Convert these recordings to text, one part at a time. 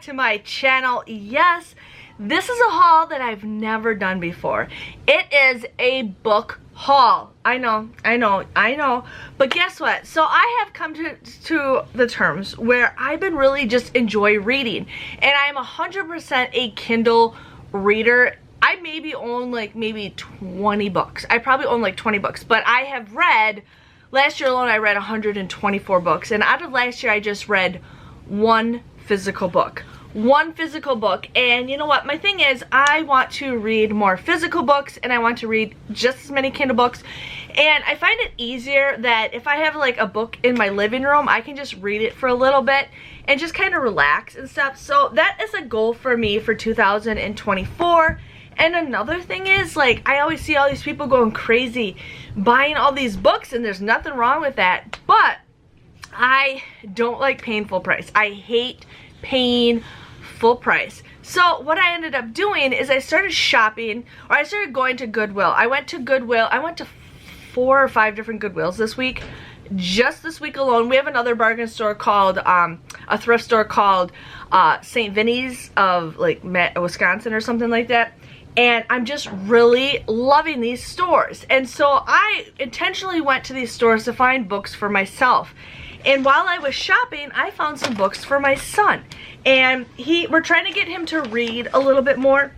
back to my channel. Yes, this is a haul that I've never done before. It is a book haul. I know. But guess what? So I have come to the terms where I've been really just enjoy reading. And I'm 100% a Kindle reader. I maybe own like maybe 20 books. I probably own like 20 books. But I have read, last year alone I read 124 books. And out of last year I just read one physical book. And you know what, my thing is I want to read more physical books and I want to read just as many Kindle books, and I find it easier that if I have like a book in my living room I can just read it for a little bit and just kind of relax and stuff. So that is a goal for me for 2024. And another thing is, like, I always see all these people going crazy buying all these books, and there's nothing wrong with that, but I don't like paying full price. I hate paying full price. So what I ended up doing is I started shopping, or I started going to Goodwill. I went to Goodwill. I went to 4 or 5 different Goodwills this week. Just this week alone. We have another bargain store called, a thrift store called St. Vinny's of like Wisconsin or something like that. And I'm just really loving these stores. And so I intentionally went to these stores to find books for myself. And while I was shopping, I found some books for my son. And we're trying to get him to read a little bit more.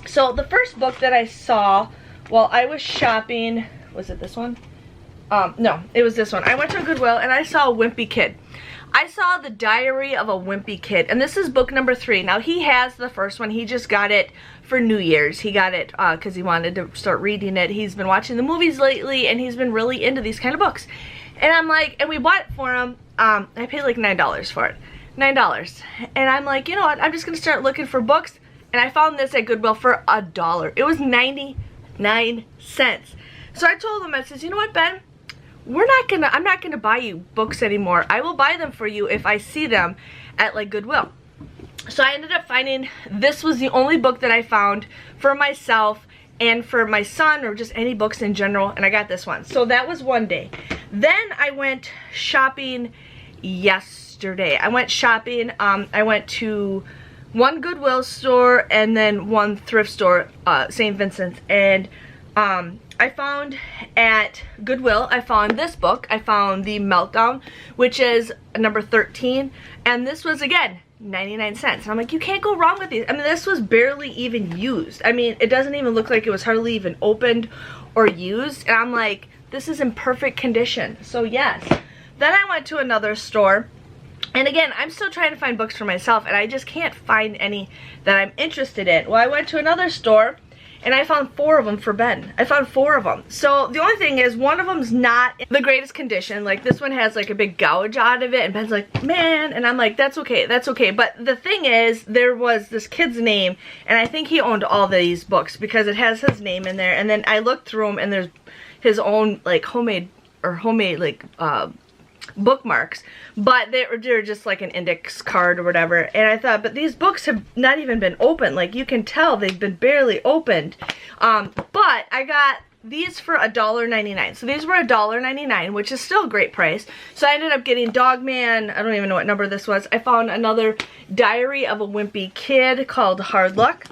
So the first book that I saw while I was shopping, was it this one? No, it was this one. I went to a Goodwill and I saw a Wimpy Kid. I saw The Diary of a Wimpy Kid, and this is book number 3. Now, he has the first one. He just got it for New Year's. He got it because he wanted to start reading it. He's been watching the movies lately, and he's been really into these kind of books. And I'm like, and we bought it for him. I paid like $9 for it. $9. And I'm like, you know what? I'm just going to start looking for books. And I found this at Goodwill for $1. It was 99 cents. So I told him, I says, you know what, Ben? I'm not gonna buy you books anymore. I will buy them for you if I see them at like Goodwill. So I ended up finding, this was the only book that I found for myself and for my son, or just any books in general, and I got this one. So that was one day. Then I went shopping yesterday. I went shopping, I went to one Goodwill store and then one thrift store, St. Vincent's, and I found at Goodwill, I found this book. I found The Meltdown, which is number 13, and this was, again, 99 cents. And I'm like, you can't go wrong with these. I mean, this was barely even used. I mean, it doesn't even look like it was hardly even opened or used, and I'm like, this is in perfect condition. So yes. Then I went to another store, and again, I'm still trying to find books for myself, and I just can't find any that I'm interested in. Well, I went to another store, and I found 4 of them for Ben. I found 4 of them. So the only thing is, one of them's not in the greatest condition. Like, this one has like a big gouge out of it, and Ben's like, man, and I'm like, that's okay, that's okay. But the thing is, there was this kid's name, and I think he owned all these books because it has his name in there. And then I looked through them, and there's his own like homemade like bookmarks, but they're just like an index card or whatever. And I thought, but these books have not even been opened. Like, you can tell they've been barely opened. But I got these for $1.99. So these were $1.99, which is still a great price. So I ended up getting Dogman. I don't even know what number this was. I found another Diary of a Wimpy Kid called Hard Luck.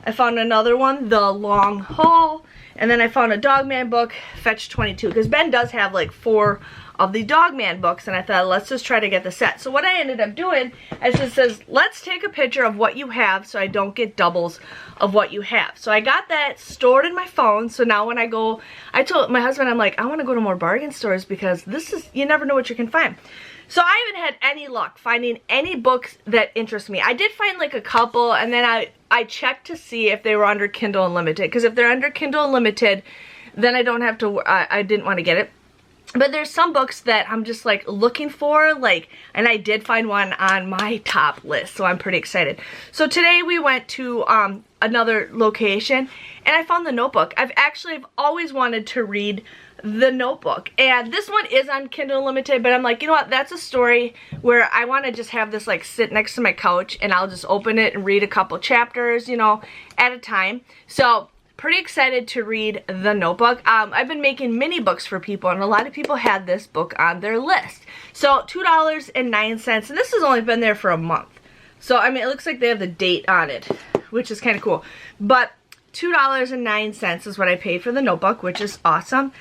I found another one, The Long Haul. And then I found a Dogman book, Fetch 22, because Ben does have like 4 of the Dogman books, and I thought, let's just try to get the set. So what I ended up doing is it says, let's take a picture of what you have so I don't get doubles of what you have. So I got that stored in my phone, so now when I go, I told my husband, I'm like, I want to go to more bargain stores because this is, you never know what you can find. So I haven't had any luck finding any books that interest me. I did find like a couple, and then I checked to see if they were under Kindle Unlimited, because if they're under Kindle Unlimited, then I don't have to, I didn't want to get it. But there's some books that I'm just like looking for, like, and I did find one on my top list, so I'm pretty excited. So today we went to another location, and I found The Notebook. I've always wanted to read The Notebook, and this one is on Kindle Unlimited, but I'm like, you know what, that's a story where I want to just have this like sit next to my couch, and I'll just open it and read a couple chapters, you know, at a time. So pretty excited to read The Notebook. I've been making mini books for people, and a lot of people had this book on their list. So $2.09, and this has only been there for a month. So, I mean, it looks like they have the date on it, which is kind of cool. But $2.09 is what I paid for the notebook, which is awesome.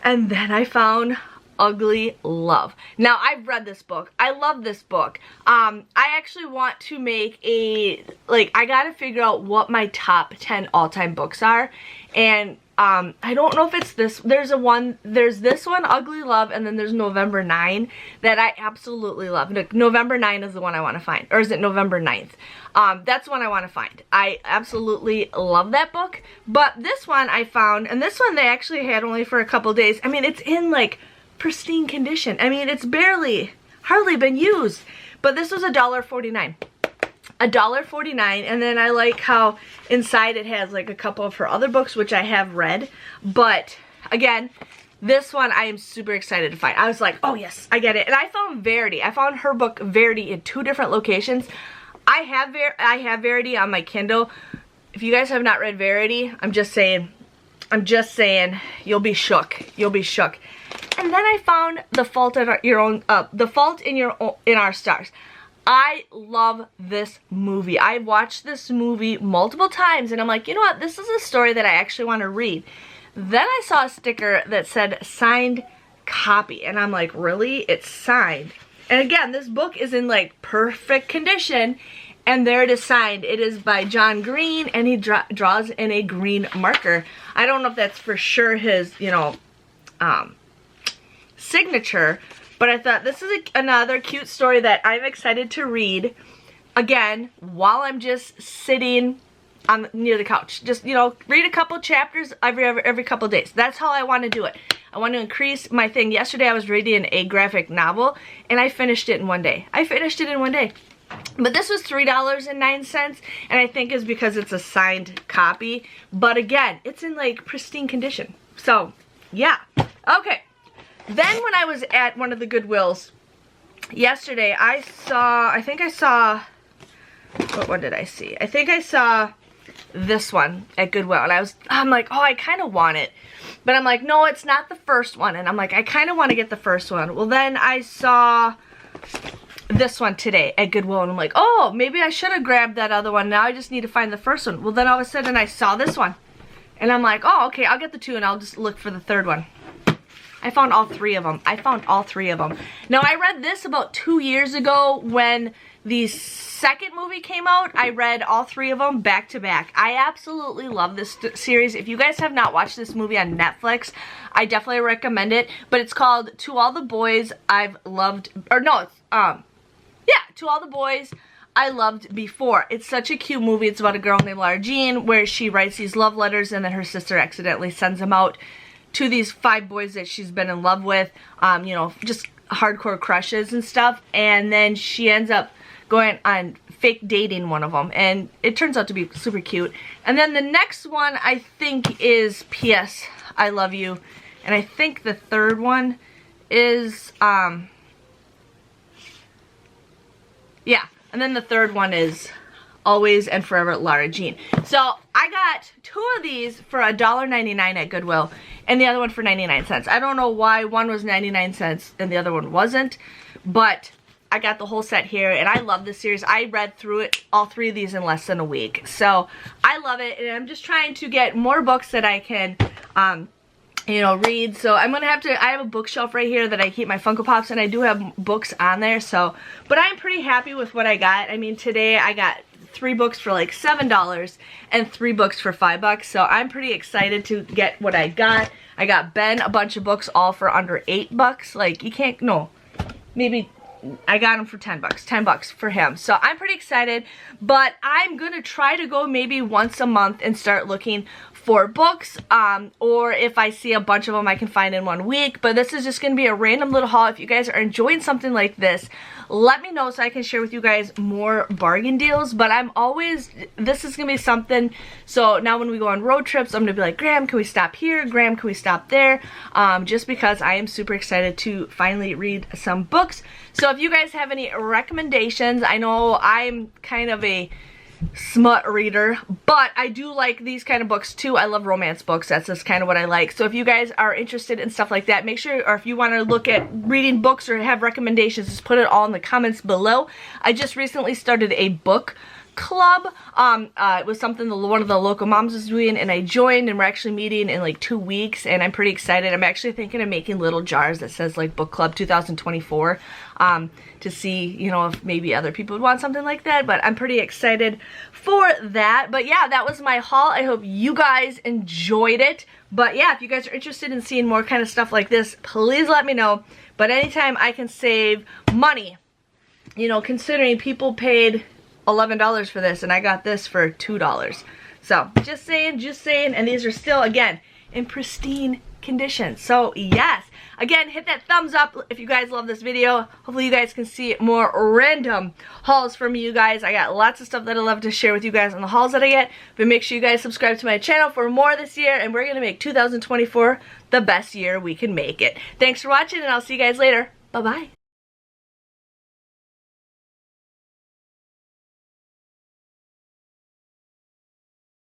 And then I found Ugly Love. Now, I've read this book. I love this book. I actually want to make a, like, I gotta figure out what my top 10 all-time books are. And I don't know if it's this. There's this one, Ugly Love, and then there's November 9 that I absolutely love. November 9 is the one I want to find. Or is it November 9th? That's the one I want to find. I absolutely love that book. But this one I found, and this one they actually had only for a couple days. I mean, it's in, like, pristine condition. I mean, it's hardly been used. But this was $1.49. $1.49, and then I like how inside it has like a couple of her other books, which I have read. But again, this one I am super excited to find. I was like, oh yes, I get it. And I found Verity. I found her book Verity in 2 different locations. I have Verity on my Kindle. If you guys have not read Verity, I'm just saying, you'll be shook. You'll be shook. And then I found The Fault in Our Stars. I love this movie. I watched this movie multiple times and I'm like, you know what? This is a story that I actually want to read. Then I saw a sticker that said signed copy and I'm like, really? It's signed. And again, this book is in like perfect condition and there it is signed. It is by John Green and he draws in a green marker. I don't know if that's for sure his, you know, signature. But I thought this is another cute story that I'm excited to read, again, while I'm just sitting near the couch. Just, you know, read a couple chapters every couple days. That's how I want to do it. I want to increase my thing. Yesterday I was reading a graphic novel, and I finished it in one day. But this was $3.09, and I think is because it's a signed copy. But again, it's in, like, pristine condition. So, yeah. Okay. Then when I was at one of the Goodwills yesterday, I think I saw, what one did I see? I think I saw this one at Goodwill, and I'm like, oh, I kind of want it. But I'm like, no, it's not the first one. And I'm like, I kind of want to get the first one. Well, then I saw this one today at Goodwill, and I'm like, oh, maybe I should have grabbed that other one. Now I just need to find the first one. Well, then all of a sudden I saw this one. And I'm like, oh, okay, I'll get the 2 and I'll just look for the third one. I found all 3 of them. Now, I read this about 2 years ago when the second movie came out. I read all 3 of them back to back. I absolutely love this series. If you guys have not watched this movie on Netflix, I definitely recommend it. But it's called To All the Boys I've Loved, or no, it's, yeah, To All the Boys I Loved Before. It's such a cute movie. It's about a girl named Lara Jean where she writes these love letters and then her sister accidentally sends them out to these 5 boys that she's been in love with, you know, just hardcore crushes and stuff, and then she ends up going on fake dating one of them, and it turns out to be super cute. And then the next one I think is P.S. I Love You, and I think the third one is, yeah, and then the third one is Always and Forever Lara Jean. So I got 2 of these for $1.99 at Goodwill and the other one for 99 cents. I don't know why one was 99 cents and the other one wasn't, but I got the whole set here and I love this series. I read through it, all 3 of these in less than a week. So I love it, and I'm just trying to get more books that I can you know, read. So I'm gonna have to, I have a bookshelf right here that I keep my Funko Pops, and I do have books on there. So, but I'm pretty happy with what I got. I mean, today I got 3 books for like $7 and 3 books for $5. So I'm pretty excited to get what I got. I got Ben a bunch of books all for under $8. Like, you can't, no, maybe I got them for $10 for him. So I'm pretty excited, but I'm gonna try to go maybe once a month and start looking for books, or if I see a bunch of them I can find in 1 week. But this is just gonna be a random little haul. If you guys are enjoying something like this, let me know so I can share with you guys more bargain deals. But I'm always, this is gonna be something, so now when we go on road trips, I'm gonna be like, Graham, can we stop here? Graham, can we stop there? Just because I am super excited to finally read some books. So if you guys have any recommendations, I know I'm kind of a smut reader, but I do like these kind of books too. I love romance books. That's just kind of what I like. So if you guys are interested in stuff like that, make sure, or if you want to look at reading books or have recommendations, just put it all in the comments below. I just recently started a book club. It was something that one of the local moms was doing, and I joined, and we're actually meeting in like 2 weeks, and I'm pretty excited. I'm actually thinking of making little jars that says like book club 2024 to see, you know, if maybe other people would want something like that, but I'm pretty excited for that. But yeah, that was my haul. I hope you guys enjoyed it. But yeah, if you guys are interested in seeing more kind of stuff like this, please let me know. But anytime I can save money, you know, considering people paid $11 for this and I got this for $2. So just saying, and these are still, again, in pristine condition. So yes, again, hit that thumbs up if you guys love this video. Hopefully you guys can see more random hauls from you guys. I got lots of stuff that I love to share with you guys on the hauls that I get. But make sure you guys subscribe to my channel for more this year, and we're gonna make 2024 the best year we can make it. Thanks for watching, and I'll see you guys later. Bye-bye.